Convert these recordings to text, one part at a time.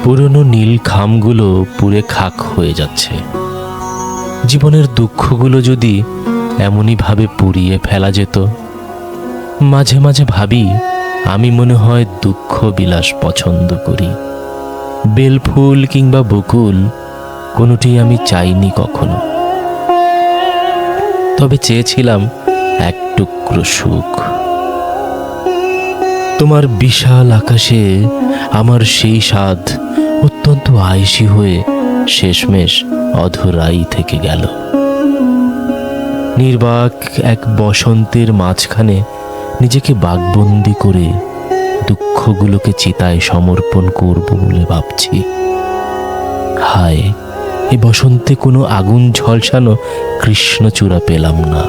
পুরনো নীল খামগুলো পুড়ে খাক হয়ে যাচ্ছে। জীবনের দুঃখগুলো যদি এমনই ভাবে পুড়িয়ে ফেলা যেত। মাঝে মাঝে ভাবি, আমি মনে হয় দুঃখ বিলাস পছন্দ করি। বেলফুল কিংবা বকুল কোনোটি আমি চাইনি কখনো, তবে চেয়েছিলাম এক টুকরো সুখ। তোমার বিশাল আকাশে আমার সেই স্বাদ অত্যন্ত আয়েশি হয়ে শেষমেশ অধরাই থেকে গেল। নির্বাক এক বসন্তের মাঝখানে নিজেকে বাগবন্দি করে দুঃখগুলোকে চিতায় সমর্পণ করব বলে ভাবছি। হায়, এই বসন্তে কোনো আগুন ঝলসানো কৃষ্ণচূড়া পেলাম না।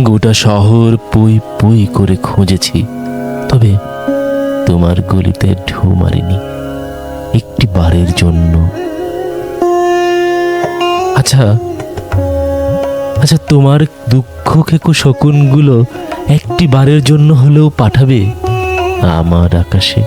গোটা শহর পুই পুই করে খুঁজেছি, তবে তোমার গলিতে ঢু মারিনি একটি বারের জন্য। আচ্ছা, তোমার দুঃখ খেকো শকুনগুলো একটি বারের জন্য হলেও পাঠাবে আমার আকাশে।